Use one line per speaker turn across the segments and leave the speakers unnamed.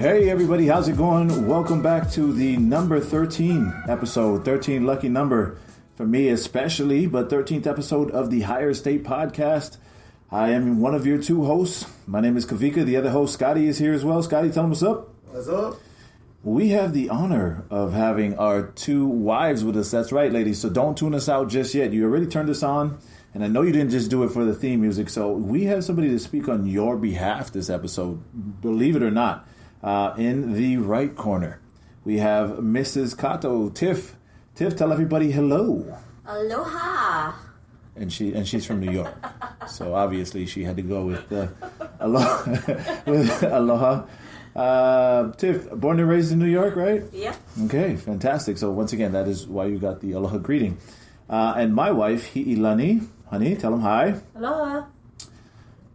Hey everybody, how's it going? Welcome back to the number 13 episode, 13 lucky number for me especially, but 13th episode of the Higher State Podcast. I am one of your two hosts. My name is Kavika. The other host, Scotty, is here as well. Scotty, tell him what's up.
What's up?
We have the honor of having our two wives with us. That's right, ladies. So don't tune us out just yet. You already turned us on, and I know you didn't just do it for the theme music. So we have somebody to speak on your behalf this episode, believe it or not. In the right corner, we have Mrs. Kato, Tiff. Tiff, tell everybody hello.
Aloha.
And she's from New York, so obviously she had to go with aloha. with aloha. Tiff, born and raised in New York, right?
Yep.
Okay, fantastic. So once again, that is why you got the aloha greeting. And my wife, Hi'ilani. Honey, tell them hi.
Aloha.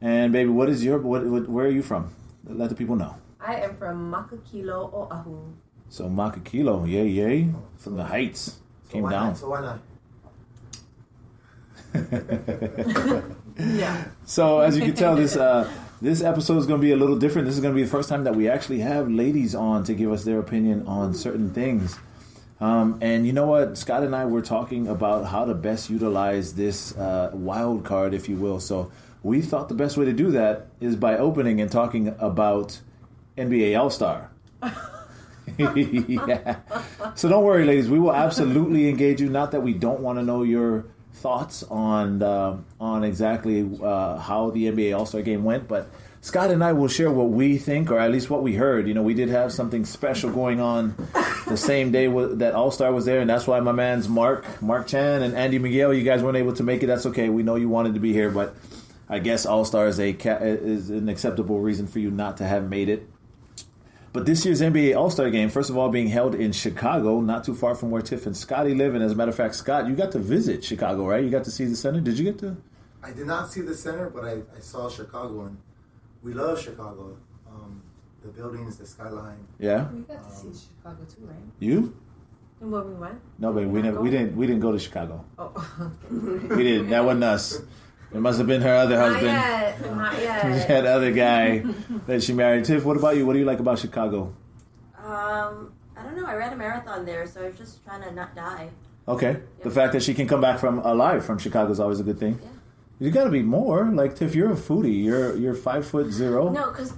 And baby, what is where are you from? Let the people know.
I am from Makakilo, Oahu.
So Makakilo, yay, from the heights. Came down.
So why not?
Yeah.
So as you can tell, this episode is going to be a little different. This is going to be the first time that we actually have ladies on to give us their opinion on certain things. And you know what? Scott and I were talking about how to best utilize this wild card, if you will. So we thought the best way to do that is by opening and talking about NBA All-Star. Yeah. So don't worry, ladies. We will absolutely engage you. Not that we don't want to know your thoughts on exactly how the NBA All-Star game went, but Scott and I will share what we think, or at least what we heard. You know, we did have something special going on the same day that All-Star was there, and that's why my man's Mark Chan and Andy Miguel, you guys weren't able to make it. That's okay. We know you wanted to be here, but I guess All-Star is an acceptable reason for you not to have made it. But this year's NBA All-Star Game, first of all, being held in Chicago, not too far from where Tiff and Scotty live. And as a matter of fact, Scott, you got to visit Chicago, right? You got to see the center. Did you get to?
I did not see the center, but I saw Chicago, and we love Chicago. The buildings, the skyline.
Yeah.
We got to see Chicago too, right?
You?
And where we went?
No, baby, we didn't go to Chicago.
Oh.
We didn't. That wasn't us. It must have been her other husband.
Not yet.
That other guy that she married. Tiff, what about you? What do you like about Chicago?
I don't know. I ran a marathon there, so I was just trying to not die.
Okay.
Yep.
The fact that she can come back alive from Chicago is always a good thing.
Yeah.
You got to be more. Like, Tiff, you're a foodie. You're 5'0".
No, because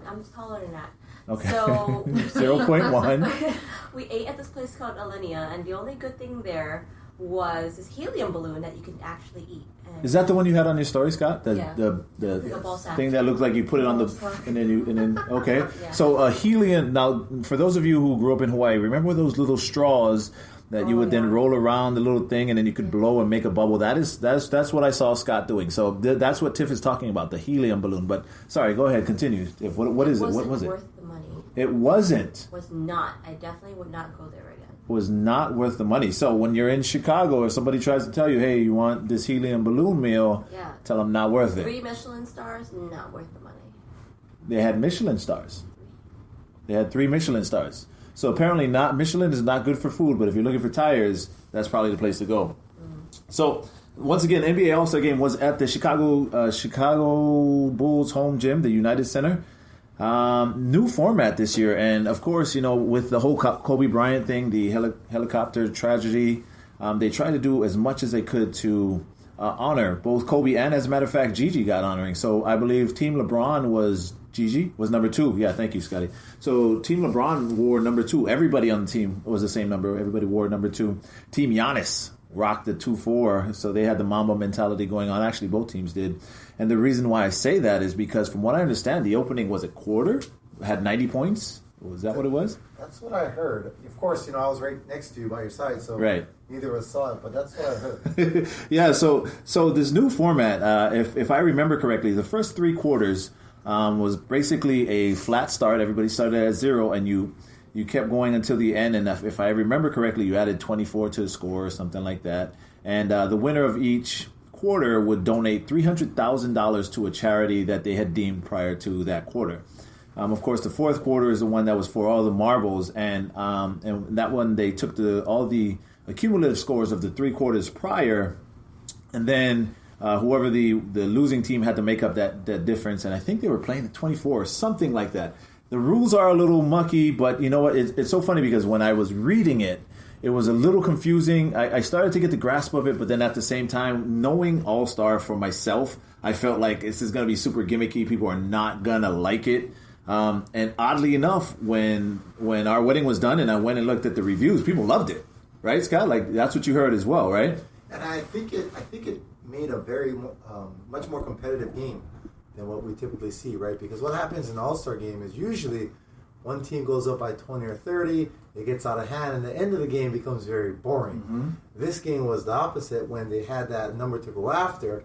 I'm taller than that.
Okay.
So
0.1.
We ate at this place called Alinea, and the only good thing there was this helium balloon that you could actually eat. And
Is that the one you had on your story, Scott?
Yeah.
The
ball sack.
thing that looked like you put it on and then okay.
Yeah.
So a helium. Now, for those of you who grew up in Hawaii, remember those little straws that you would then roll around the little thing and then you could blow and make a bubble. That's what I saw Scott doing. So that's what Tiff is talking about, the helium balloon. But sorry, go ahead, continue. Tiff, what is it? What was it?
Worth the money.
It wasn't.
Was not. I definitely would not go there again.
Was not worth the money. So when you're in Chicago or somebody tries to tell you, hey, you want this helium balloon meal, tell them not worth it.
3 Michelin stars, not worth the money.
They had Michelin stars. They had 3 Michelin stars. So apparently Michelin is not good for food, but if you're looking for tires, that's probably the place to go. So once again, NBA All-Star Game was at the Chicago Bulls home gym, the United Center. New format this year, and of course, you know, with the whole Kobe Bryant thing, the helicopter tragedy, they tried to do as much as they could to honor both Kobe and, as a matter of fact, Gigi got honoring. So I believe Team LeBron was number 2. Yeah, thank you, Scotty. So Team LeBron wore number 2. Everybody on the team was the same number. Everybody wore number 2. Team Giannis rocked the 2-4, so they had the Mamba mentality going on. Actually, both teams did. And the reason why I say that is because, from what I understand, the opening was a quarter, had 90 points. Was that what it was?
That's what I heard. Of course, you know, I was right next to you by your side, so neither of us saw it, but that's what I heard.
Yeah, so this new format, if I remember correctly, the first 3 quarters was basically a flat start. Everybody started at 0, and you kept going until the end. And if I remember correctly, you added 24 to the score or something like that. And the winner of each quarter would donate $300,000 to a charity that they had deemed prior to that quarter. Of course, the fourth quarter is the one that was for all the marbles, and that one they took all the accumulative scores of the 3 quarters prior, and then whoever the losing team had to make up that difference. And I think they were playing the 24 or something like that. the rules are a little mucky, but you know what? It's so funny because when I was reading it, it was a little confusing. I started to get the grasp of it, but then at the same time, knowing All-Star for myself, I felt like this is going to be super gimmicky. People are not going to like it. And oddly enough, when our wedding was done and I went and looked at the reviews, people loved it. Right, Scott? Like, that's what you heard as well, right?
And I think it made a very much more competitive game than what we typically see, right? Because what happens in an All-Star game is usually one team goes up by 20 or 30, it gets out of hand, and the end of the game becomes very boring.
Mm-hmm.
This game was the opposite when they had that number to go after,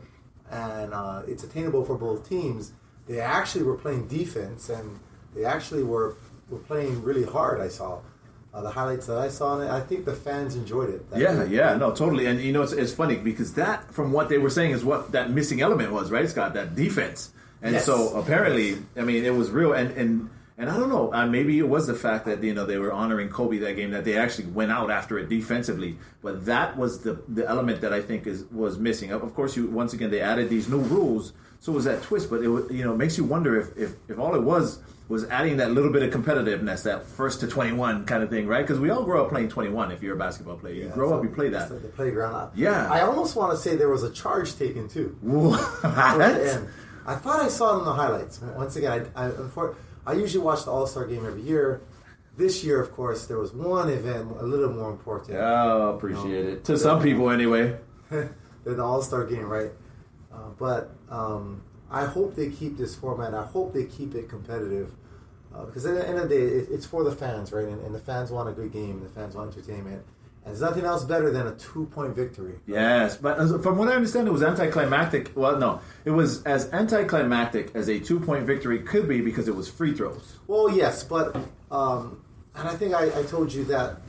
and it's attainable for both teams. They actually were playing defense, and they actually were playing really hard, I saw. The highlights that I saw on it, I think the fans enjoyed it.
No, totally. And you know, it's funny because that, from what they were saying, is what that missing element was, right, Scott? That defense. And
yes.
so apparently, I mean, it was real. And I don't know, maybe it was the fact that, you know, they were honoring Kobe that game, that they actually went out after it defensively. But that was the element that I think was missing. Of course, once again, they added these new rules, so it was that twist. But it makes you wonder if all it was adding that little bit of competitiveness, that first to 21 kind of thing, right? Because we all grow up playing 21 if you're a basketball player. You grow up, you play that.
Like the playground.
Yeah.
I almost want to say there was a charge taken, too.
What?
I thought I saw it in the highlights. Once again, I usually watch the All-Star game every year. This year, of course, there was one event a little more important.
Oh, appreciate it. To some people, anyway.
Than the All-Star game, right? But I hope they keep this format. I hope they keep it competitive. Because at the end of the day, it's for the fans, right? And the fans want a good game. The fans want entertainment. And there's nothing else better than a 2-point victory.
Yes, but from what I understand, it was anticlimactic. Well, no, it was as anticlimactic as a 2-point victory could be because it was free throws.
Well, yes, but and I think I told you that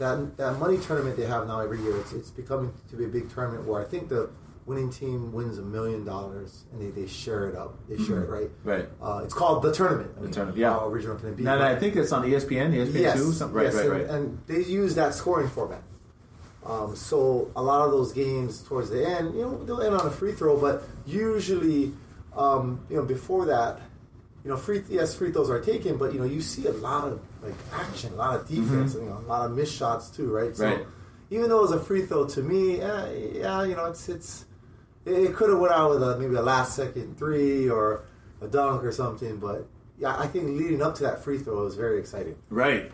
money tournament they have now every year. It's becoming to be a big tournament where I think the winning team wins $1 million and they share it up. They share it, right?
Right.
It's called the tournament.
Tournament. Yeah.
How original can it be?
And I think it's on ESPN.
Yes,
2. Something.
Yes,
Right.
And they use that scoring format. So a lot of those games towards the end, they'll end on a free throw, but usually, before that, free throws are taken, but you see a lot of action, a lot of defense, a lot of missed shots too, right? So even though it was a free throw, to me, it could have went out with maybe a last second 3 or a dunk or something, but yeah, I think leading up to that free throw was very exciting.
Right.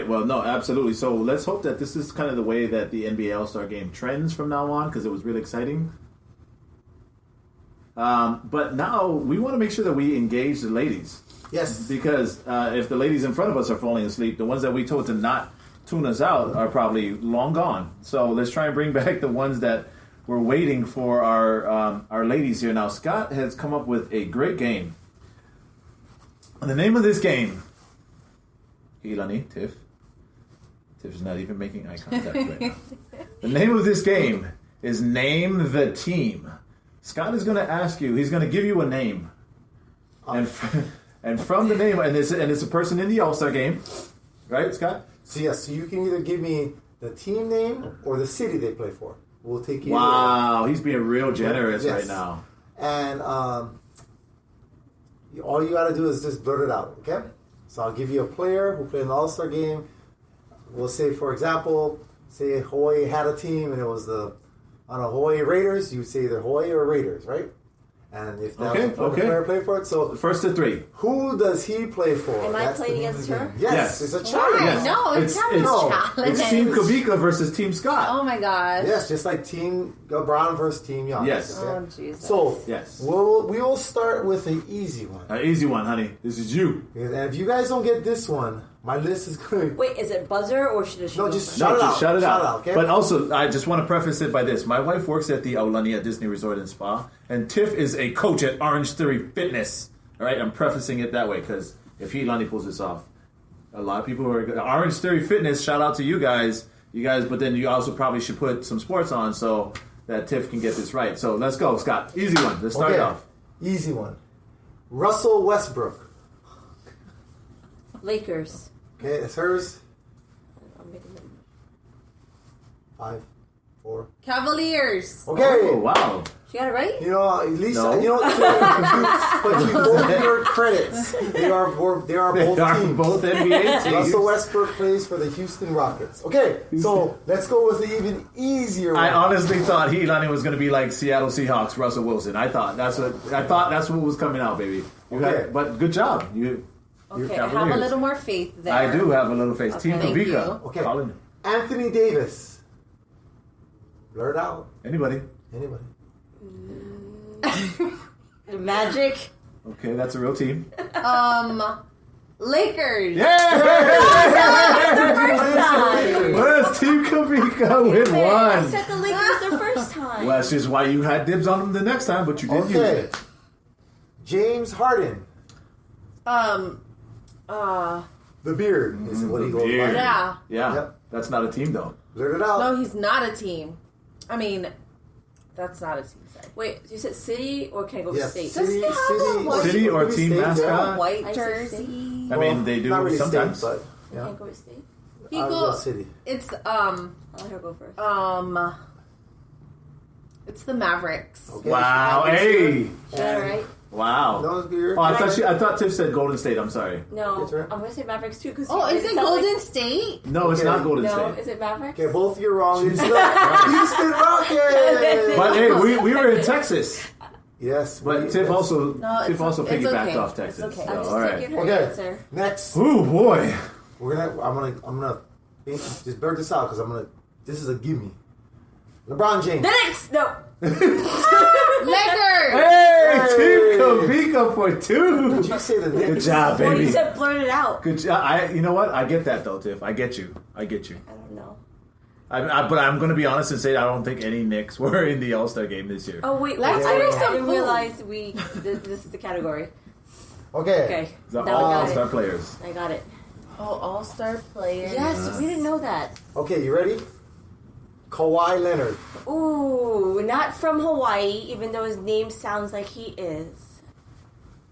Well, no, absolutely. So let's hope that this is kind of the way that the NBA All-Star Game trends from now on, because it was really exciting. But now we want to make sure that we engage the ladies.
Yes.
Because if the ladies in front of us are falling asleep, the ones that we told to not tune us out are probably long gone. So let's try and bring back the ones that were waiting for our ladies here. Now, Scott has come up with a great game. And the name of this game... Ilani, Tiff is not even making eye contact right now. The name of this game is Name the Team. Scott is going to ask you, he's going to give you a name. And from the name, and it's a person in the All-Star game. Right, Scott?
So you can either give me the team name or the city they play for. We'll take you.
Wow, he's being real generous right now.
And all you got to do is just blurt it out, okay? So I'll give you a player who played in the All-Star game. We'll say, for example, Hawaii had a team and it was the Hawaii Raiders. You would say either Hawaii or Raiders, right? And if that was the player played for it, so
first to 3.
Who does he play for?
Am I playing against her?
Yes, it's a challenge.
Yes. No, it's not a challenge.
It's Team Kavika versus Team Scott.
Oh my gosh.
Yes, just like Team Brown versus Team Young.
Yes.
Okay?
Oh Jesus.
So
yes,
we will start with an easy one.
An easy one, honey. This is you.
And if you guys don't get this one, my list is good.
Wait, is it buzzer or should it?
No, just shout it out. Okay?
But also, I just want to preface it by this. My wife works at the Aulania Disney Resort and Spa, and Tiff is a coach at Orange Theory Fitness. All right, I'm prefacing it that way because if Hilani pulls this off, a lot of people are Orange Theory Fitness. Shout out to you guys, but then you also probably should put some sports on so that Tiff can get this right. So let's go, Scott. Easy one. Let's start it off.
Easy one. Russell Westbrook.
Lakers.
Okay, it's hers.
I'm making them.
5, 4.
Cavaliers.
Okay.
Oh, wow.
You got it right?
You know, at least
No.
you know. But to both your credits, they are both
They are
teams.
both NBA teams.
Russell Westbrook plays for the Houston Rockets. Okay, so let's go with the even easier one.
I honestly thought Elani was going to be like Seattle Seahawks, Russell Wilson. I thought that's what was coming out, baby.
Okay.
But good job. You're
Okay, I have a
Cavaliers.
little more faith there.
I do have a little face. Team
thank
Kavika.
you.
Okay.
Colin.
Anthony Davis. Blur it out.
Anybody?
Anybody?
Magic.
Okay, that's a real team.
Lakers.
First time.
Where's Team Kavika with
I
one?
said the Lakers the first time.
Well, that's just why you had dibs on them the next time, but you didn't use
Okay.
it.
James Harden. The beard is what he goes by.
Beard.
Yeah.
Yeah,
Yep.
that's not a team though.
Blurt it out.
No, he's not a team. I mean, that's not a team. Sorry.
Wait, you said city or can I go with
Yes.
state?
Does he have a white-
City or
maybe
team
state,
mascot?
A white
I said
jersey.
city.
I mean, they do
not really
sometimes.
State,
I
but yeah.
can't go with state.
He
I'll
go.
go city.
It's
I'll let her go first.
It's the Mavericks.
Okay.
Wow,
And-
hey,
Is that right?
wow.
That was good.
Oh, I thought Tiff said Golden State. I'm sorry.
No,
That's right.
I'm gonna say Mavericks too. Cause
Oh,
you
is
made
it
sound
Golden
like-
State?
No, it's
Okay.
not Golden
No,
State.
is it Mavericks?
Okay, both of you are wrong. It's not Houston Rockets.
But hey, we were in Texas.
Yes,
But Tiff also
No,
Tiff also
it's
piggybacked
okay.
off Texas.
It's okay.
So,
I'm just
all right.
taking her
Okay.
answer.
Next,
Oh boy.
I'm gonna just blurt this out because this is a gimme. LeBron James.
The Knicks! No.
Lakers.
Hey, Team Kavika for two.
Did you say the
Good
Knicks?
job,
Well, you
baby.
said blurt it out.
Good job. You know what? I get that though, Tiff. I get you.
I don't know.
But I'm going to be honest and say I don't think any Knicks were in the All Star game this year.
Oh, wait.
Let's
I
order
didn't
some food.
realize this is the category.
Okay.
Okay.
The
Now I
All
got
Star
it.
players.
I got it.
Oh, All-Star players.
Yes, we didn't know that.
Okay, you ready? Kawhi Leonard.
Ooh, not from Hawaii, even though his name sounds like he is.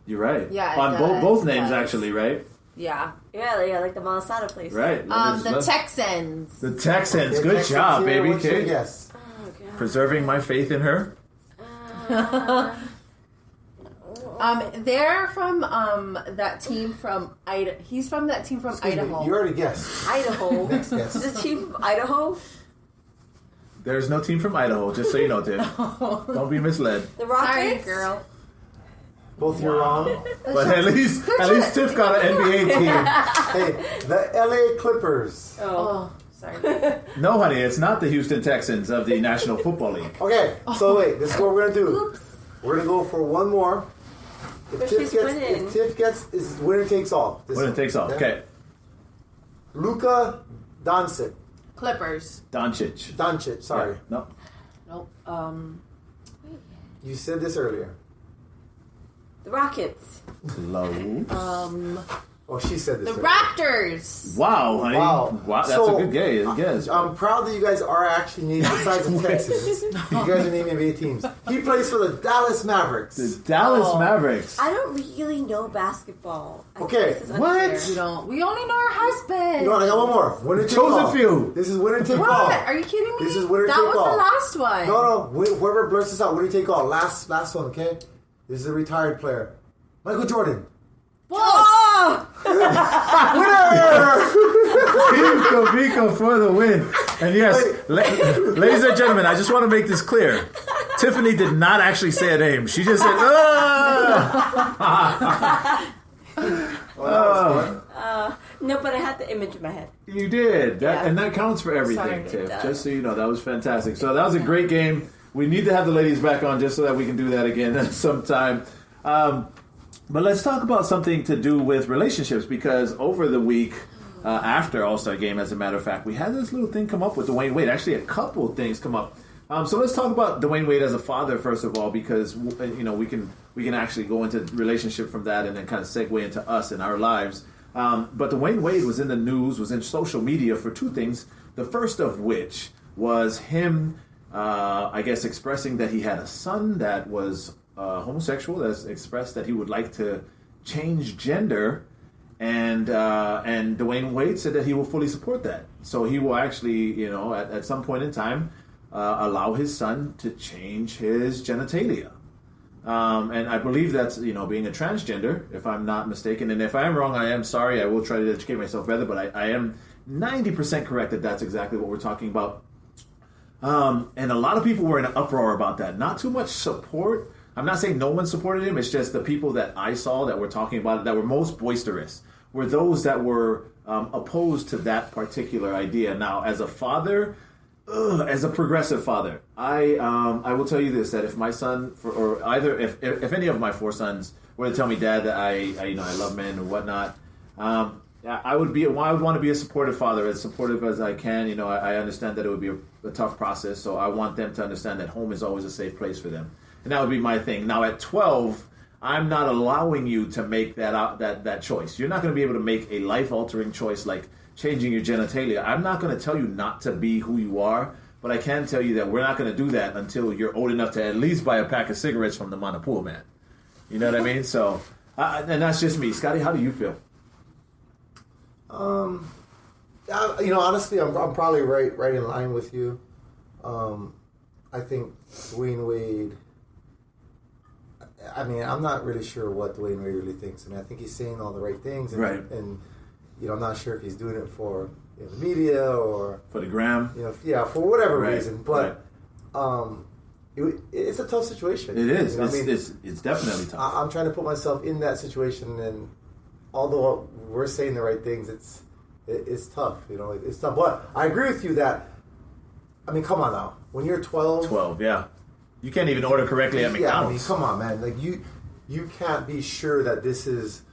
You're right.
Yeah, it
on
does,
both
it
names
does.
actually, right?
Yeah.
Yeah, like the Malasada place.
Right.
The Texans.
The Texans.
Okay,
Good
Texas
job,
here,
baby.
what's your
Okay.
guess?
Oh, God.
Preserving my faith in her.
They're from that team from Idaho. He's from that team from
Excuse me,
Idaho.
you already guessed.
Idaho.
Next guess.
The team from Idaho?
There's no team from Idaho, just so you know, Tiff. Don't be misled.
The
Sorry,
Rockets?
girl.
Both you're wrong.
But at least Tiff got an NBA team.
Hey, the LA Clippers.
Oh.
Oh, sorry.
No, honey, it's not the Houston Texans of the National Football League.
Okay, so wait, this is what we're gonna do. We're gonna go for one more.
But she's winning.
If Tiff gets, is winner takes all. This
Winner
one,
takes all. Okay.
Luka Doncic.
Clippers.
Doncic.
Sorry,
No.
Nope.
you said this earlier.
The Rockets.
Low.
Oh, she said this.
The
earlier.
Raptors.
Wow, honey.
Wow.
That's
So,
a good guess.
I'm proud that you guys are actually named, besides the Texans, you guys are named NBA teams. He plays for the Dallas Mavericks.
The Dallas
Oh.
Mavericks.
I don't really know basketball. I think
Okay,
this is
what?
unfair.
We don't. We only know our husband.
You know what, I got one more. Winner take
Chose a
all.
few.
This is winner take
What?
all.
Are you kidding me?
This is winner
that
take
was
all.
the last one.
No, whoever blurts this out, winner take all. Last one, okay? This is a retired player. Michael Jordan.
Whoa!
Team Kavika for the win. And yes, ladies and gentlemen, I just want to make this clear. Tiffany did not actually say a name. She just said,
No, but I had the image in my head.
You did.
Yeah.
And that counts for everything,
Sorry.
Tiff.
It does.
Just so you know, that was fantastic. So that was a great game. We need to have the ladies back on just so that we can do that again sometime. But let's talk about something to do with relationships, because over the week after All-Star Game, as a matter of fact, we had this little thing come up with Dwayne Wade. Actually, a couple of things come up. So let's talk about Dwayne Wade as a father first of all, because we can actually go into relationship from that and then kind of segue into us and our lives. But Dwayne Wade was in the news, was in social media for two things. The first of which was him, I guess, expressing that he had a son that was homosexual, that's expressed that he would like to change gender, and Dwayne Wade said that he will fully support that. So he will actually, at some point in time, allow his son to change his genitalia. And I believe that's, being a transgender, if I'm not mistaken. And if I am wrong, I am sorry. I will try to educate myself better. But I am 90% correct that that's exactly what we're talking about. And a lot of people were in an uproar about that. Not too much support. I'm not saying no one supported him. It's just the people that I saw that were talking about it, that were most boisterous, were those that were opposed to that particular idea. Now, as a father... as a progressive father, I will tell you this: that if my son, if any of my 4 sons were to tell me, Dad, that I love men and whatnot, I would want to be a supportive father, as supportive as I can. I understand that it would be a tough process, so I want them to understand that home is always a safe place for them, and that would be my thing. Now, at 12, I'm not allowing you to make that choice. You're not going to be able to make a life-altering choice like changing your genitalia. I'm not going to tell you not to be who you are, but I can tell you that we're not going to do that until you're old enough to at least buy a pack of cigarettes from the Monopool man. You know what I mean? So, and that's just me. Scotty, how do you feel?
Honestly, I'm probably right in line with you. I think Dwayne Wade. I mean, I'm not really sure what Dwayne Wade really thinks. I mean, I think he's saying all the right things, and I'm not sure if he's doing it for the media or
for the gram.
For whatever reason. But it's a tough situation.
It is. It's definitely tough.
I'm trying to put myself in that situation, and although we're saying the right things, it's tough. It's tough. But I agree with you that. I mean, come on now. When you're 12,
yeah, you can't even order correctly at McDonald's.
I mean, come on, man. Like you can't be sure that this is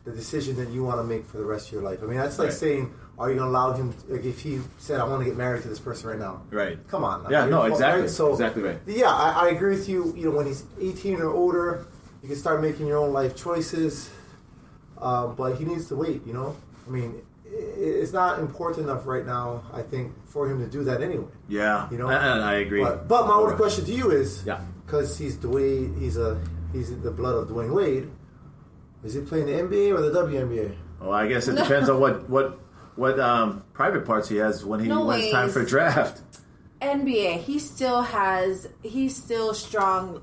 the decision that you want to make for the rest of your life. I mean, that's like saying, are you going to allow him, like if he said, I want to get married to this person right now.
Right.
Come on.
Yeah, no, exactly.
Right? So,
exactly right.
Yeah, I agree with you. When he's 18 or older, you can start making your own life choices. But he needs to wait, I mean, it's not important enough right now, I think, for him to do that anyway.
Yeah, and I agree.
But my only question to you is,
yeah,
because he's the blood of Dwayne Wade. Is he playing the NBA or the WNBA?
Well, I guess it depends on what private parts he has when it's time for draft.
NBA, he's still strong.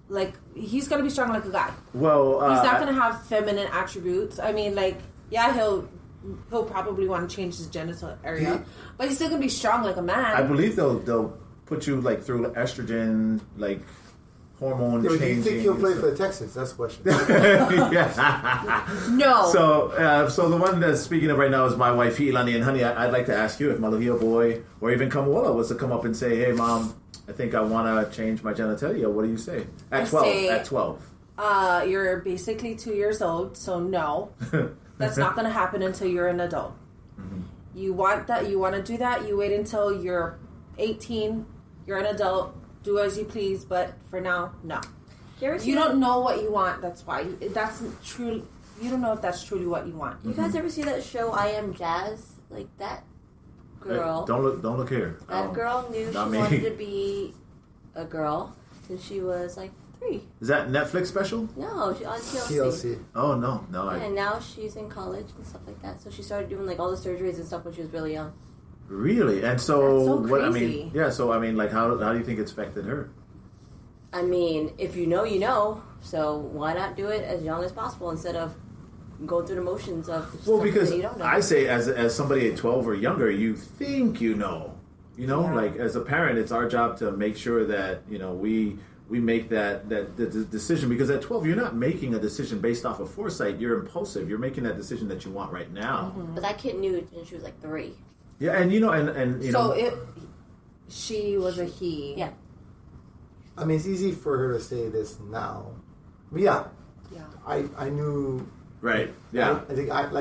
Like, he's going to be strong like a guy.
Well,
he's not going to have feminine attributes. I mean, like, yeah, he'll probably want to change his genital area, but he's still going to be strong like a man.
I believe they'll put you like through estrogen, like hormone changing.
Do you think he'll play for the Texans? That's the question.
No.
So the one that's speaking of right now is my wife, Ilani. And honey, I'd like to ask you if Maluhia boy or even Kamuola was to come up and say, hey, Mom, I think I want to change my genitalia. What do you say? At 12.
You're basically 2 years old, so no. That's not going to happen until you're an adult. Mm-hmm. You want to do that, you wait until you're 18, you're an adult, do as you please, but for now, no. You don't know what you want, that's why. That's true. You don't know if that's truly what you want.
You guys ever see that show, I Am Jazz? Like, that girl...
Hey, don't look here.
That girl knew she wanted to be a girl since she was, like, 3.
Is that Netflix special?
No, she's on TLC.
Oh, no.
And now she's in college and stuff like that. So she started doing, like, all the surgeries and stuff when she was really young.
Really? And so what? I mean, yeah. So I mean, like, how do you think it's affected her?
I mean, if you know, you know. So why not do it as young as possible instead of going through the motions of
because
that you don't know?
I say as somebody at 12 or younger, you think you know. Like as a parent, it's our job to make sure that we make that the decision, because at 12 you're not making a decision based off of foresight. You're impulsive. You're making that decision that you want right now.
Mm-hmm. But that kid knew when she was like 3.
Yeah, and
she was a he.
Yeah.
I mean, it's easy for her to say this now. But yeah. I knew.
Right. Yeah.
I think guys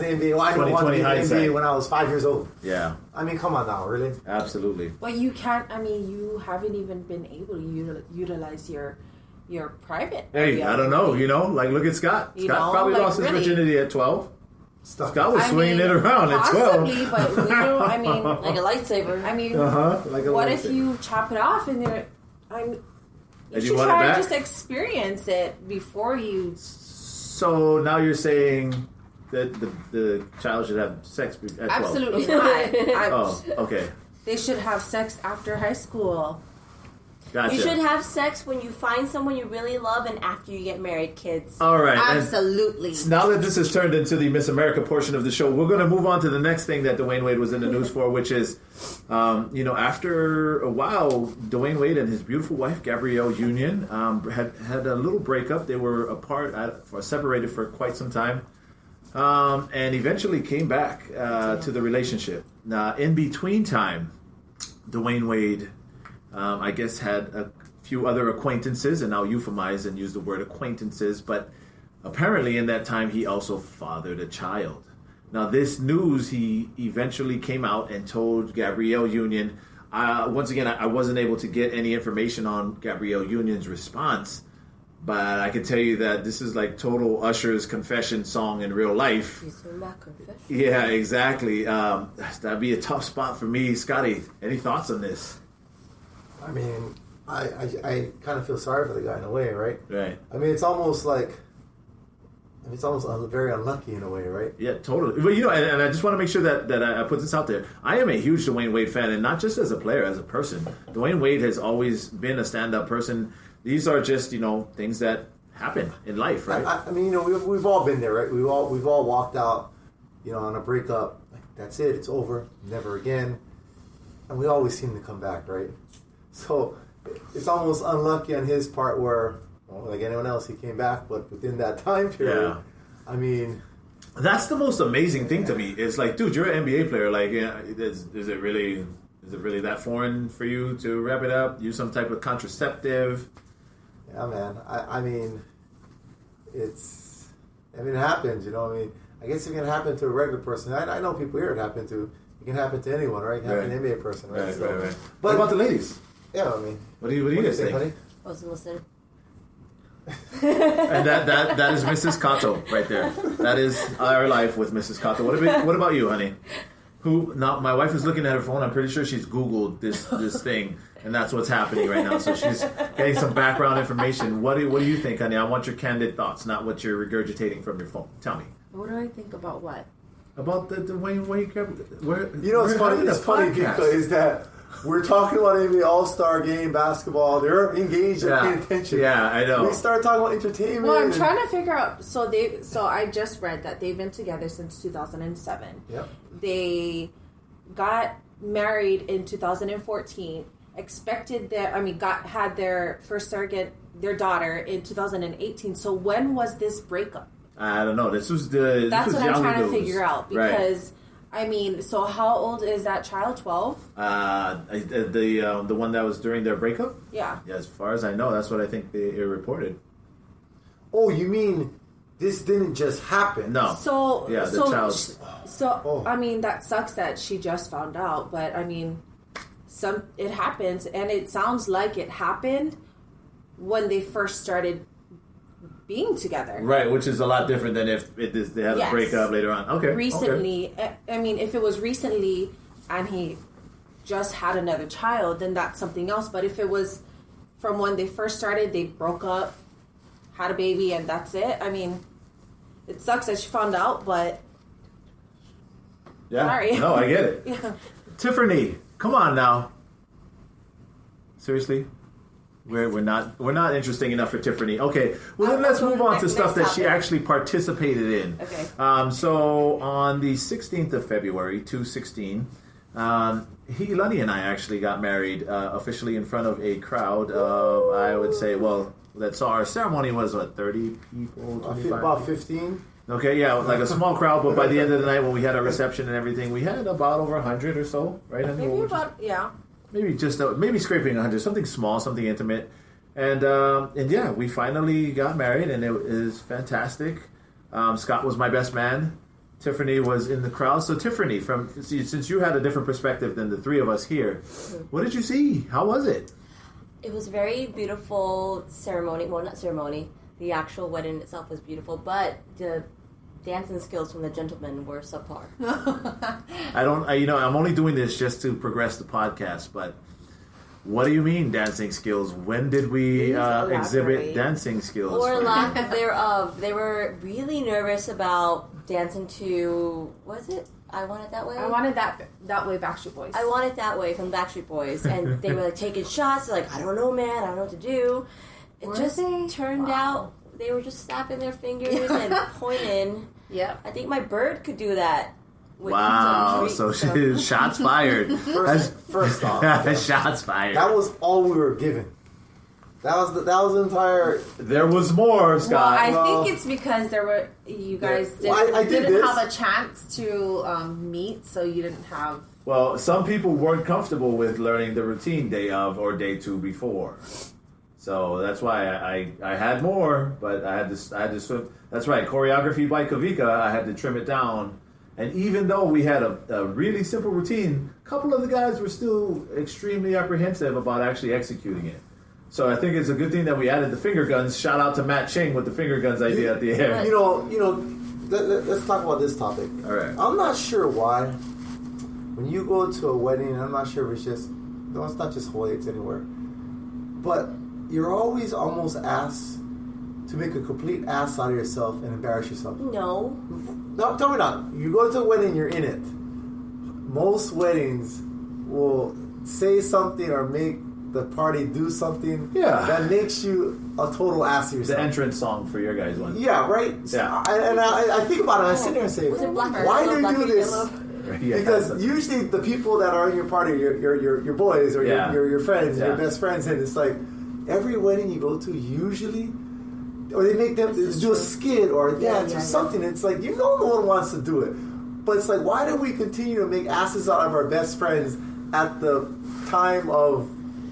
in the NBA. Well, I didn't want to be in the NBA when I was 5 years old.
Yeah.
I mean, come on now, really?
Absolutely.
But you can't. I mean, you haven't even been able to utilize your private.
Hey, I don't know. Like, look at Scott. Scott probably lost his virginity at 12. Scott was swinging it around at 12.
But I mean,
like a lightsaber.
I mean,
what
if you chop it off and you should try to just experience it before you.
So now you're saying that the child should have sex at 12?
Absolutely not.
Oh, okay.
They should have sex after high school.
Gotcha.
You should have sex when you find someone you really love and after you get married, kids.
All right.
Absolutely.
Now that this has turned into the Miss America portion of the show, we're going to move on to the next thing that Dwayne Wade was in the news for, which is, after a while, Dwayne Wade and his beautiful wife, Gabrielle Union, had a little breakup. They were apart, separated for quite some time, and eventually came back to the relationship. Now, in between time, Dwayne Wade, I guess, had a few other acquaintances, and I'll euphemize and use the word acquaintances, but apparently in that time he also fathered a child. Now this news, he eventually came out and told Gabrielle Union. Once again, I wasn't able to get any information on Gabrielle Union's response, but I can tell you that this is like total Usher's confession song in real life. Yeah, exactly. That'd be a tough spot for me. Scotty, any thoughts on this?
I mean, I kind of feel sorry for the guy in a way, right?
Right.
I mean, it's almost very unlucky in a way, right?
Yeah, totally. But and I just want to make sure that I put this out there. I am a huge Dwayne Wade fan, and not just as a player, as a person. Dwayne Wade has always been a stand-up person. These are just things that happen in life, right?
I mean, we've all been there, right? We've all walked out, on a breakup. Like, that's it. It's over. Never again. And we always seem to come back, right? So it's almost unlucky on his part where, like anyone else, he came back, but within that time period, I mean...
That's the most amazing thing to me. It's like, dude, you're an NBA player. Like, is it really that foreign for you to wrap it up? Use some type of contraceptive?
Yeah, man. I mean, it happens, I mean, I guess it can happen to a regular person. I know people here it happened to. It can happen to anyone, right? It can happen to an NBA person, right?
Right. But what about the ladies?
Yeah, I mean,
what do you guys think?
Honey?
I wasn't listening.
And that is Mrs. Cato right there. That is our life with Mrs. Cato. What about you, honey? Now my wife is looking at her phone. I'm pretty sure she's Googled this thing, and that's what's happening right now. So she's getting some background information. What do you think, honey? I want your candid thoughts, not what you're regurgitating from your phone. Tell me.
What do I think about what?
About the Dwayne Wade.
It's funny. It's funny because that we're talking about NBA All-Star Game basketball. They're engaged and paying attention.
Yeah, I know.
We start talking about entertainment.
Well, I'm trying to figure out. So I just read that they've been together since 2007.
Yep.
They got married in 2014. Had their first surrogate, their daughter, in 2018. So when was this breakup?
I don't know. That's what
I'm trying to figure out because. Right. I mean, so how old is that child? 12?
The one that was during their breakup?
Yeah.
Yeah, as far as I know, that's what I think they reported.
Oh, you mean this didn't just happen?
No.
I mean, that sucks that she just found out, but I mean, it happens, and it sounds like it happened when they first started being together.
Right, which is a lot different than if they had a breakup later on. Okay.
Recently, I mean, if it was recently and he just had another child, then that's something else. But if it was from when they first started, they broke up, had a baby, and that's it. I mean, it sucks that she found out, but...
Yeah,
sorry.
No, I get it.
Yeah.
Tiffany, come on now. Seriously? We're not interesting enough for Tiffany. Okay, well then let's move on to stuff that she actually participated in.
Okay.
So on the 16th of February, 2/16, Lunny and I actually got married officially in front of a crowd of, I would say, that saw our ceremony was 30 people, 25?
About 15.
Okay, yeah, like a small crowd, but by the end of the night when we had our reception and everything, we had about over 100 or so, right?
Maybe about, yeah.
Maybe scraping 100, something small, something intimate, and yeah, we finally got married, and it was fantastic. Scott was my best man. Tiffany was in the crowd. So Tiffany, since you had a different perspective than the three of us here, what did you see? How was it?
It was a very beautiful ceremony. Well, not ceremony. The actual wedding itself was beautiful, but the dancing skills from the gentlemen were subpar.
I'm only doing this just to progress the podcast, but What do you mean dancing skills? When did we exhibit
elaborate.
dancing skills?
Or lack thereof. They were really nervous about dancing to, was it I Want It That Way?
I wanted that way, Backstreet Boys.
I Want It That Way from Backstreet Boys. And they were like taking shots. They're like, I don't know, man. I don't know what to do. It
Were
just
they?
turned out they were just snapping their fingers and pointing.
Yep.
I think my bird could do that. With
Wow,
some
so
treats,
shots fired.
First off,
Shots fired.
that was all we were given. That was the entire.
There was more,
Well,
Scott.
I
Well-
think it's because you guys
Well, I did
didn't
this.
have a chance to meet, so you didn't have.
Well, some people weren't comfortable with learning the routine day of or day two before. So that's why I had more, but I had to swim. That's right, choreography by Kavika, I had to trim it down. And even though we had a really simple routine, a couple of the guys were still extremely apprehensive about actually executing it. So I think it's a good thing that we added the finger guns. Shout out to Matt Ching with the finger guns idea at the end.
You know. Let's talk about this topic.
All right.
I'm not sure why. When you go to a wedding, I'm not sure if it's just. No, it's not just Hawaii. It's anywhere. But you're always almost asked to make a complete ass out of yourself and embarrass yourself.
No.
No, tell me not. You go to a wedding, you're in it. Most weddings will say something or make the party do something that makes you a total ass of yourself.
The entrance song for your guys one.
Yeah, right?
Yeah.
I think about it, I sit there and say,
Was it black
why
yellow,
do
black
you do
and
this?
yellow?
Yeah.
Because usually the people that are in your party, your boys or
Yeah.
your friends,
Yeah.
your best friends, and it's like every wedding you go to, usually, or they make them do a skit or a dance or something. It's like no one wants to do it, but it's like why do we continue to make asses out of our best friends at the time of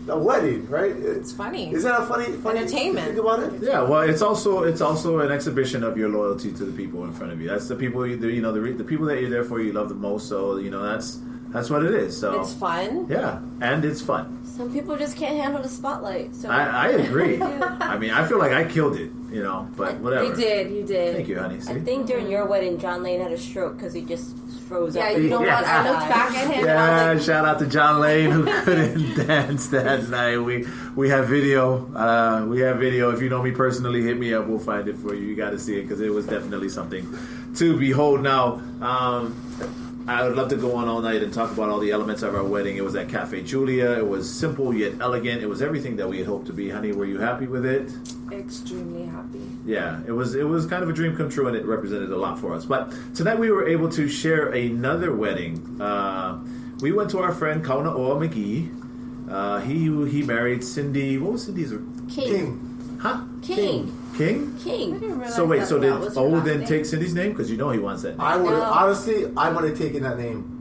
a wedding? Right?
It's funny.
Isn't that funny
Entertainment.
Think about it.
Yeah, well, it's also an exhibition of your loyalty to the people in front of you. That's the people the people that you're there for. You love the most. So that's what it is. So
It's fun.
yeah, and it's fun.
Some people just can't handle the spotlight. So
I agree.
Yeah.
I mean, I feel like I killed it. But whatever.
You did.
Thank you, honey. See?
I think during your wedding, John Lane had a stroke because he just froze
Yeah,
up.
you know what? I looked back at him and I
Yeah,
was like,
shout out to John Lane who couldn't dance that night. We have video. We have video. If you know me personally, hit me up. We'll find it for you. You got to see it because it was definitely something to behold. Now, I would love to go on all night and talk about all the elements of our wedding. It was at Cafe Julia. It was simple yet elegant. It was everything that we had hoped to be. Honey, were you happy with it?
extremely happy.
Yeah, it was kind of a dream come true, and it represented a lot for us. But tonight we were able to share another wedding. We went to our friend Kaunaoa McGee. He married Cindy. What was Cindy's?
King.
Huh?
King.
King?
I
King.
didn't realize
So wait,
that
so did
was her
O
last
then
name.
take Cindy's name? Because you know he wants that name.
I would
No.
honestly, I would have taken that name.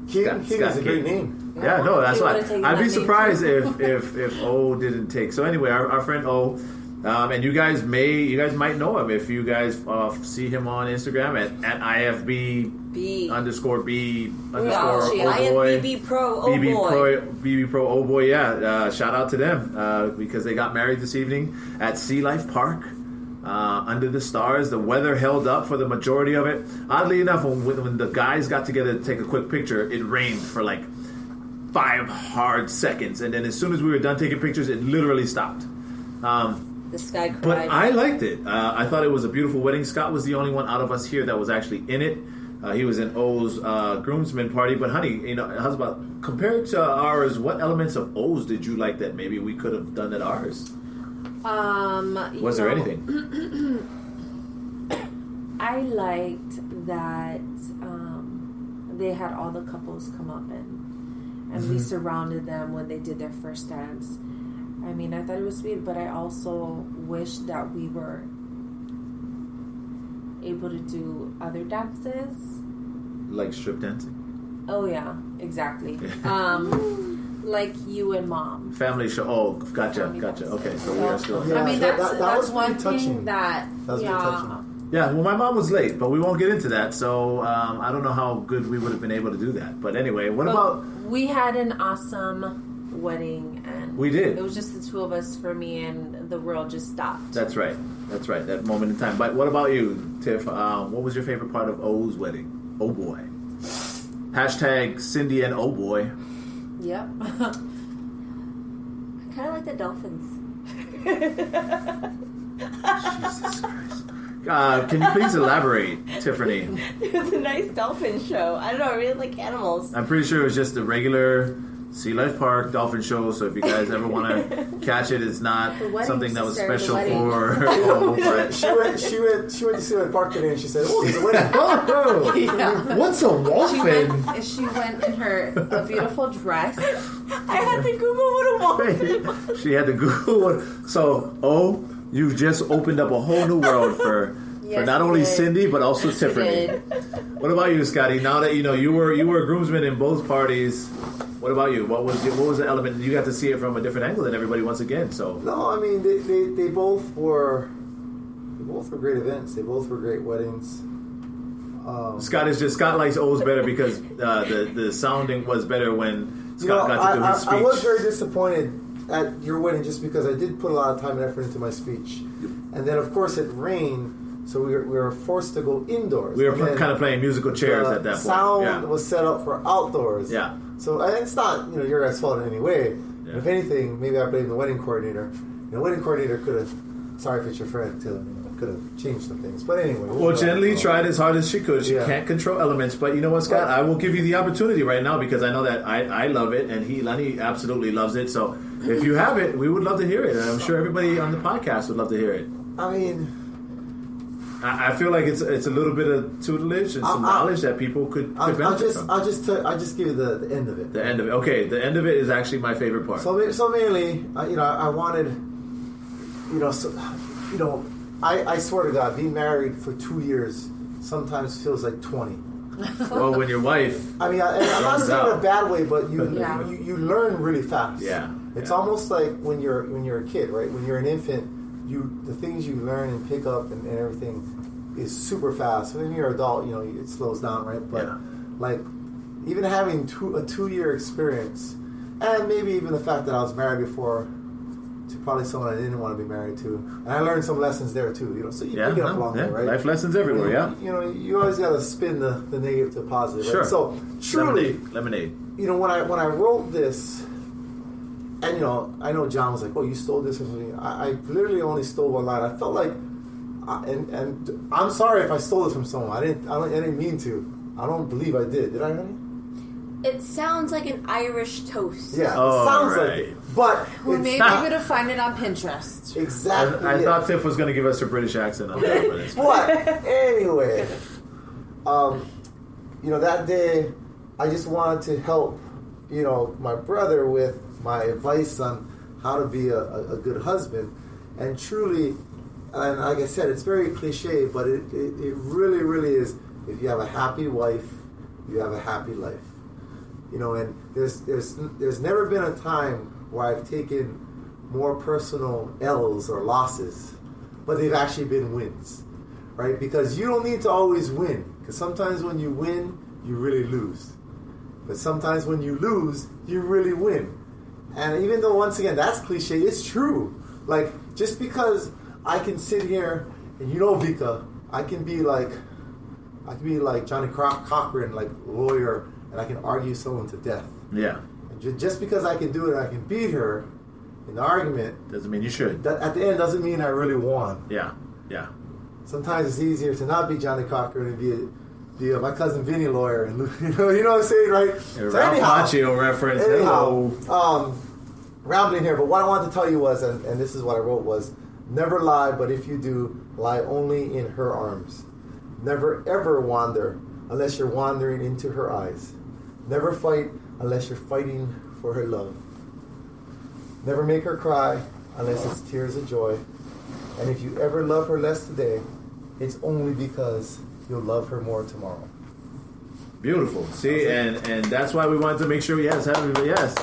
King
Scott
is a great
King.
name.
Yeah, no, that's
He
why.
would've taken
I'd
that
be
name
surprised
too.
if O didn't take. So anyway, our friend O, and you guys might know him if you guys see him on Instagram at IFB
B.
_B
she-
_ boy.
IFBB Pro. Oh
BB
boy.
Pro, BB Pro, oh boy, yeah. Shout out to them because they got married this evening at Sea Life Park under the stars. The weather held up for the majority of it. Oddly enough, when the guys got together to take a quick picture, it rained for like 5 hard seconds, and then as soon as we were done taking pictures, it literally stopped.
The sky cried.
But I liked it. I thought it was a beautiful wedding. Scott was the only one out of us here that was actually in it. He was in O's groomsmen party. But honey, how's about compared to ours? What elements of O's did you like that maybe we could have done at ours? Was there anything?
I liked that they had all the couples come up and we surrounded them when they did their first dance. I mean, I thought it was sweet, but I also wish that we were able to do other dances.
Like strip dancing,
Oh yeah, exactly. Like you and mom.
family show. Oh, gotcha.
Family
Okay, so we
So-
are still.
Yeah,
I mean,
that
that's
was
one
pretty
thing
touching.
that
That was pretty touching.
Yeah, well, my mom was late, but we won't get into that. So I don't know how good we would have been able to do that. But anyway, what about?
We had an awesome wedding, and
We did.
It was just the two of us for me, and the world just stopped.
That's right. That moment in time. But what about you, Tiff? What was your favorite part of O's wedding? Oh boy. Hashtag Cindy and Oh boy.
Yep.
I kind of like the dolphins.
Jesus Christ. Can you please elaborate, Tiffany?
It was a nice dolphin show. I don't know. I really like animals.
I'm pretty sure it was just a regular Sea Life Park dolphin show. So if you guys ever want to catch it, it's not something that was special for.
She went to Sea Life Park today and she said, "Oh, there's a wedding."
Oh,
Yeah.
what's a wolfin?
She went in a beautiful dress.
I had to Google what a wolfin was.
She had to Google one. So, you've just opened up a whole new world for not only Cindy but also Tiffany. What about you, Scotty? Now that you were a groomsman in both parties. What about you? What was the element? You got to see it from a different angle than everybody once again. So
no, I mean they both were great events. They both were great weddings.
Scott likes O's better because the sounding was better when Scott got to do his speech.
I was very disappointed at your wedding just because I did put a lot of time and effort into my speech, and then of course it rained, so we were forced to go indoors.
We were kind of playing musical chairs at that point.
Sound was set up for outdoors.
Yeah.
So and it's not your guys' fault in any way.
Yeah.
If anything, maybe I blame the wedding coordinator. The wedding coordinator could have. Sorry if it's your friend too. Could have changed some things, but anyway.
Well, Jen Lee tried as hard as she could. She can't control elements, but you know what, Scott? I will give you the opportunity right now because I know that I love it, and Lenny absolutely loves it. So if you have it, we would love to hear it, and I'm sure everybody on the podcast would love to hear it.
I mean,
I feel like it's a little bit of tutelage and some knowledge that people could benefit from.
I'll just give you the end of it.
The end of it. Okay, the end of it is actually my favorite part.
So mainly, I wanted, I swear to God, being married for 2 years sometimes feels like 20.
Well, when your wife...
I mean, I'm not saying in a bad way, but you learn really fast.
Yeah.
It's almost like when you're a kid, right? When you're an infant, the things you learn and pick up and everything is super fast. When you're an adult, it slows down, right? But like even having a 2-year experience, and maybe even the fact that I was married before to probably someone I didn't want to be married to, and I learned some lessons there too. So you pick it up along the way, right?
Life lessons everywhere.
You always got to spin the negative to positive. Right?
Sure.
So truly,
lemonade.
When I wrote this. And I know John was like, "Oh, you stole this or something." I literally only stole one line. I felt like, and I'm sorry if I stole it from someone. I didn't mean to. I don't believe I did. Did I, honey?
It sounds like an Irish toast.
Yeah, it sounds like it. But
we may be able to find it on Pinterest.
Exactly.
I thought Tiff was going to give us her British accent on that.
But anyway, that day, I just wanted to help, my brother with my advice on how to be a good husband. And truly, and like I said, it's very cliche, but it really, really is. If you have a happy wife, you have a happy life. And there's never been a time where I've taken more personal L's or losses, but they've actually been wins, right? Because you don't need to always win, because sometimes when you win, you really lose. But sometimes when you lose, you really win. And even though, once again, that's cliche, it's true. Like, just because I can sit here, and Vika, I can be like Johnny Cochran, like lawyer, and I can argue someone to death.
Yeah.
And just because I can do it and I can beat her in the argument...
Doesn't mean you should.
That, at the end, doesn't mean I really won.
Yeah, yeah.
Sometimes it's easier to not be Johnny Cochran and be my cousin Vinny lawyer. And you know what I'm saying, right?
So Ralph Macchio reference.
Anyhow, rambling here, but what I wanted to tell you was, and this is what I wrote, was never lie, but if you do, lie only in her arms. Never ever wander unless you're wandering into her eyes. Never fight unless you're fighting for her love. Never make her cry unless it's tears of joy. And if you ever love her less today, it's only because you'll love her more tomorrow.
Beautiful. See, and that's why we wanted to make sure, yes.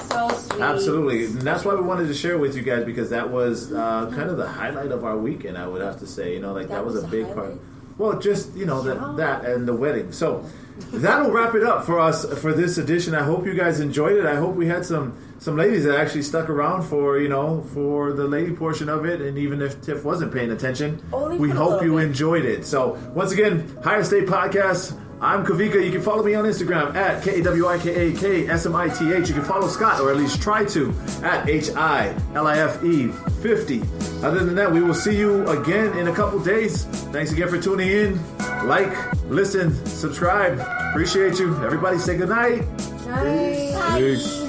So sweet.
Absolutely. And that's why we wanted to share with you guys, because that was kind of the highlight of our weekend, I would have to say. That was a big part. Well, just, that and the wedding. So that'll wrap it up for us for this edition. I hope you guys enjoyed it. I hope we had some ladies that actually stuck around for the lady portion of it. And even if Tiff wasn't paying attention, we hope you enjoyed it. So once again, Higher State Podcast, I'm Kavika. You can follow me on Instagram at KAWIKAKSMITH. You can follow Scott, or at least try to, at HILIFE50. Other than that, we will see you again in a couple days. Thanks again for tuning in. Like, listen, subscribe. Appreciate you. Everybody say goodnight.
Bye.
Peace.